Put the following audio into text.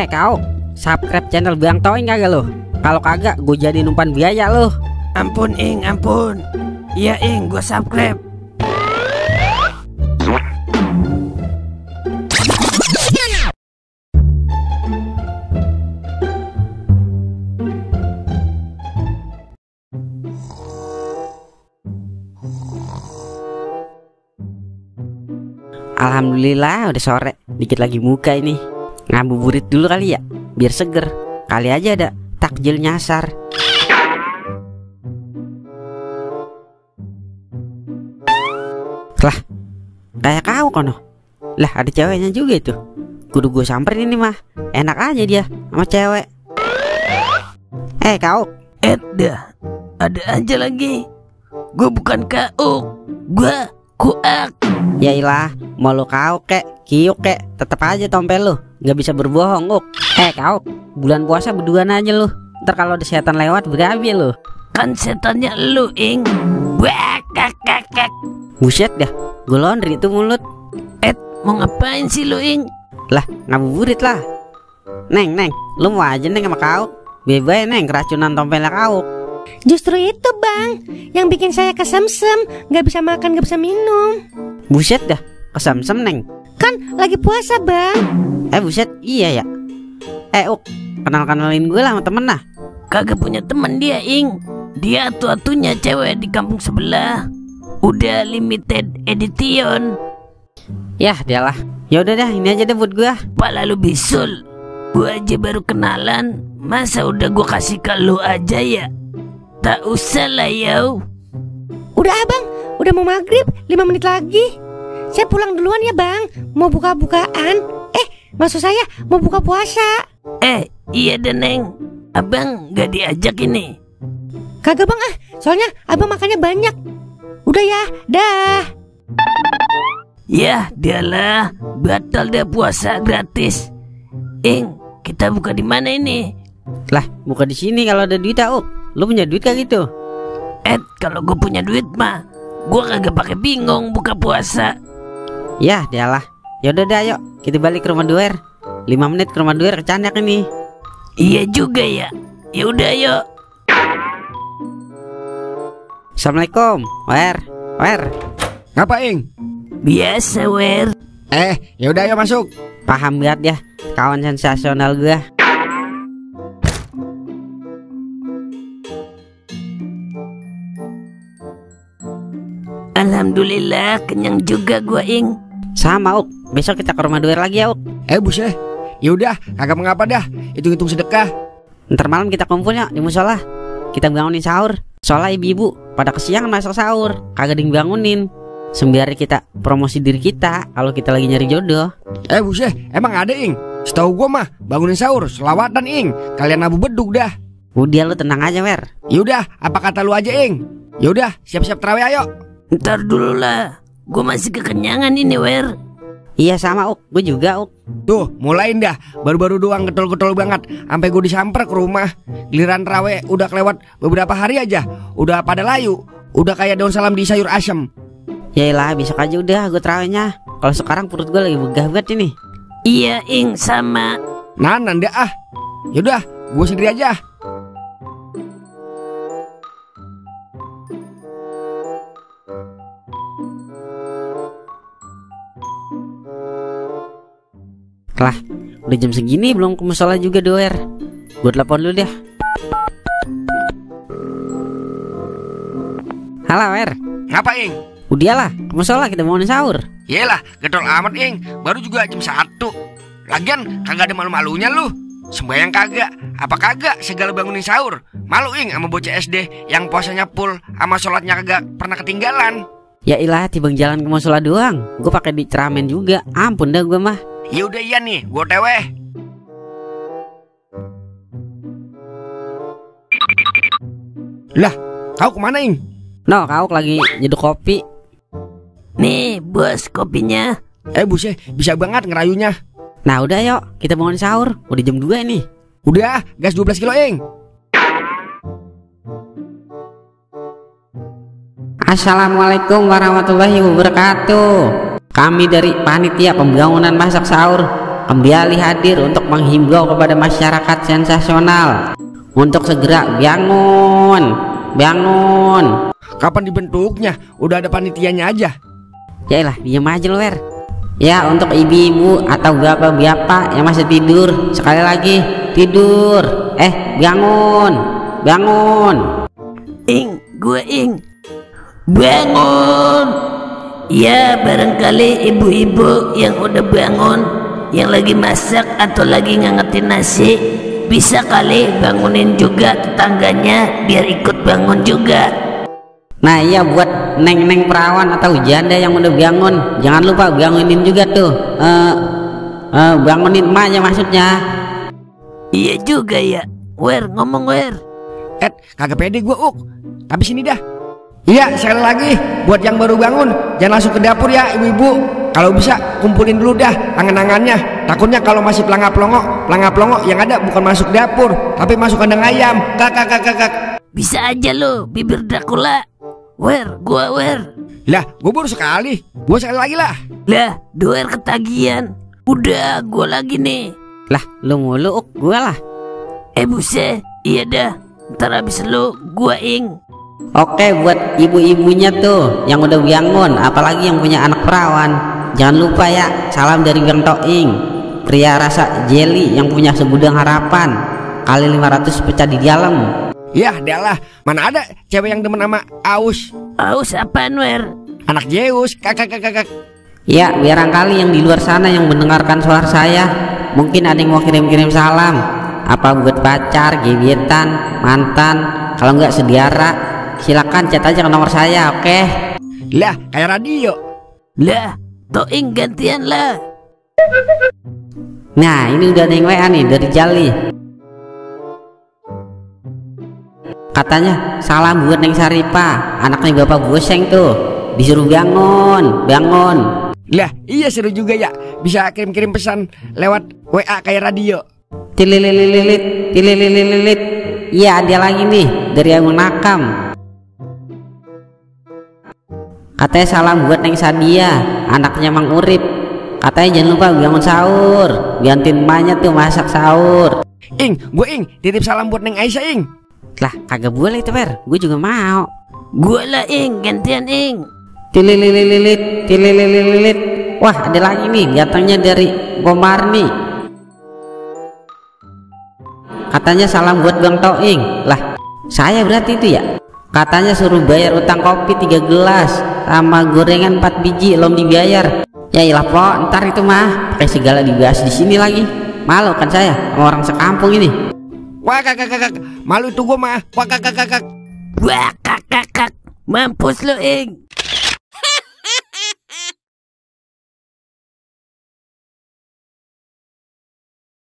Kau subscribe channel Bang Toing kagak lo? Kalau kagak gue jadi umpan biaya lo. Ampun Ing, ampun. Iya Ing, gue subscribe. Alhamdulillah udah sore, dikit lagi buka ini. Ngabuburit dulu kali ya, biar seger. Kali aja ada takjil nyasar. Lah, kayak kau kono. Lah ada ceweknya juga itu. Kudu gue samperin ini mah. Enak aja dia sama cewek. Kau. Dah, ada aja lagi. Gue bukan kau, gue kuak. Yailah, mau lu kau kek, kiuk kek, tetep aja tompel lu. Nggak bisa berbohong, Uk. Kau, bulan puasa berduaan aja lu. Ntar kalau ada setan lewat berabi lu. Kan setannya lu Ing. Kak. Buset dah, gue laundry itu mulut. Mau ngapain sih lu Ing? Lah, ngabuburit lah. Neng, lu mau aja Neng sama kau. Bebas Neng, keracunan tompelnya kau. Justru itu Bang, yang bikin saya kesemsem, gak bisa makan, gak bisa minum. Buset dah, kesemsem Neng. Kan lagi puasa Bang. Buset, iya ya. Uk, kenalin gue lah sama temen lah. Kagak punya temen dia Ing. Dia atu-atunya cewek di kampung sebelah. Udah limited edition. Yah, dialah. Ya udah dah, ini aja deh buat gue. Pala lu bisul. Gue aja baru kenalan, masa udah gue kasih ke lu aja ya? Tak usah lah yo. Udah Abang, udah mau maghrib, 5 menit lagi. Saya pulang duluan ya Bang, mau buka-bukaan. Maksud saya mau buka puasa. Iya deh Neng. Abang gak diajak ini? Kagak Bang soalnya Abang makannya banyak. Udah ya, dah. Yah dialah, batal deh puasa gratis. Ing, kita buka di mana ini? Lah, buka di sini kalau ada duit Uk. Lu punya duit kayak gitu? Kalau gue punya duit mah, gue kagak pakai bingung buka puasa. Yah, dialah. Ya udah dah, yuk kita balik ke rumah Duer. 5 menit ke rumah Duer kecanyak ini. Iya juga ya. Ya udah yuk. Assalamualaikum, Wer. Ngapain? Biasa Wer. Ya udah ayo masuk. Paham banget ya, kawan sensasional gua. Alhamdulillah kenyang juga gua Ing. Sama Uk, besok kita ke rumah Duer lagi ya Uk. Buset. Ya udah, kagak mengapa dah. Hitung-hitung sedekah. Ntar malam kita kumpul ya di musola. Kita bangunin sahur. Soalnya ibu-ibu pada kesiangan masak sahur, kagak dibangunin. Sembari kita promosi diri kita kalau kita lagi nyari jodoh. Buset, emang ada Ing? Setahu gua mah bangunin sahur, selawatan Ing. Kalian abu beduk dah. Udah lu tenang aja Wer. Yaudah, apa kata lu aja Ing? Yaudah, siap-siap terawih ayo. Ntar dulu lah, gue masih kekenyangan ini Wer. Iya sama Uk, gue juga Uk. Tuh, mulain dah. Baru-baru doang getol-getol banget. Sampai gue disamper ke rumah. Giliran terawih udah kelewat beberapa hari aja. Udah pada layu. Udah kayak daun salam di sayur asem. Yaelah, besok aja udah gue terawihnya. Kalau sekarang perut gue lagi begah banget ini. Iya Ing, sama. Nah, nanda Yaudah, gue sendiri aja. Lah, udah jam segini belum ke musola juga Doer. Gue telepon dulu deh. Halo Wer. Ngapain? Udahlah, ke musola kita mau sahur. Yelah, getol amat Ing. Baru juga jam 1. Lagian kagak ada malu-malunya lu. Sembayang kagak, apa kagak segala bangunin sahur. Malu Ing sama bocah SD yang puasanya full sama sholatnya kagak pernah ketinggalan. Ya ilah, tibang jalan ke musola doang. Gue pakai diceramen juga. Ampun dah gue mah. Ya udah iya nih, gue teweh. Lah, kau kemana Ing? No, kau lagi nyeduh kopi. Nih bos kopinya. Buset, bisa banget ngerayunya. Nah udah yuk, kita bangun sahur. Udah jam 2 nih. Udah, gas 12 kilo Ing. Assalamualaikum warahmatullahi wabarakatuh. Kami dari panitia pembangunan masak sahur kembali hadir untuk menghimbau kepada masyarakat sensasional untuk segera bangun. Kapan dibentuknya? Udah ada panitianya aja. Yaelah, diam aja lo, Wer. Ya, untuk ibu-ibu atau bapak-bapak yang masih tidur, sekali lagi tidur. Bangun. Gue bangun. Ya, barangkali ibu-ibu yang udah bangun, yang lagi masak atau lagi ngangetin nasi, bisa kali bangunin juga tetangganya biar ikut bangun juga. Nah iya, buat neng-neng perawan atau janda yang udah bangun, jangan lupa bangunin juga tuh. Bangunin emaknya maksudnya. Iya juga ya. Wer, ngomong Wer. Kagak pede gua, Uk. Tapi sini dah. Iya, sekali lagi buat yang baru bangun, jangan langsung ke dapur ya, ibu-ibu. Kalau bisa kumpulin dulu dah angan-angannya. Takutnya kalau masih pelangap-pelongok yang ada bukan masuk dapur, tapi masuk kandang ayam. Kak. Bisa aja lo, bibir Dracula. Wer, gua Wer. Lah, gua baru sekali. Gua sekali lagi lah. Lah, doer ketagihan. Udah, gua lagi nih. Lah, lu mulu, Uk, gua lah. Buset, iya dah. Ntar abis lu, gua Oke, buat ibu-ibunya tuh yang udah bangun, apalagi yang punya anak perawan, jangan lupa ya, salam dari Bang Toing, pria rasa jelly yang punya segudang harapan kali 500 pecah di dalam. Yah, lah, mana ada cewek yang demen sama Aus. Aus apaan, Wer? Anak Zeus, kakak. Ya, barangkali yang di luar sana yang mendengarkan suara saya, mungkin ada yang mau kirim-kirim salam, apa buat pacar, gebetan, mantan, kalau nggak sediara, silakan chat aja ke nomor saya, oke? Lah, kayak radio. Lah, Toing gantian lah. Nah, ini udah ada yang WA nih dari Jali. Katanya salam buat Neng Saripa, anaknya Bapak Goseng tuh, disuruh bangun. Lah, iya seru juga ya, bisa kirim-kirim pesan lewat WA kayak radio. Tilililit. Iya, ada lagi nih dari yang Nakam. Katanya salam buat Neng Sadia, anaknya Mang Urip. Katanya jangan lupa bangun sahur, gantiin emaknya tuh masak sahur. Gue titip salam buat Neng Aisyah, Ing. Lah, kagak boleh itu, Wer. Gue juga mau. Gue lah, gantian, Tilililit. Wah, ada lagi nih, datangnya dari Bomarni. Katanya salam buat Bang Toing. Lah, saya berarti itu ya. Katanya suruh bayar utang kopi 3 gelas sama gorengan 4 biji belum dibayar. Ya ilah, Po, ntar itu mah pakai segala dibahas di sini lagi. Malu kan saya sama orang sekampung ini. Wah, kakak. Malu itu gua mah. Wah, kakak. Wah, kakak. Mampus lo,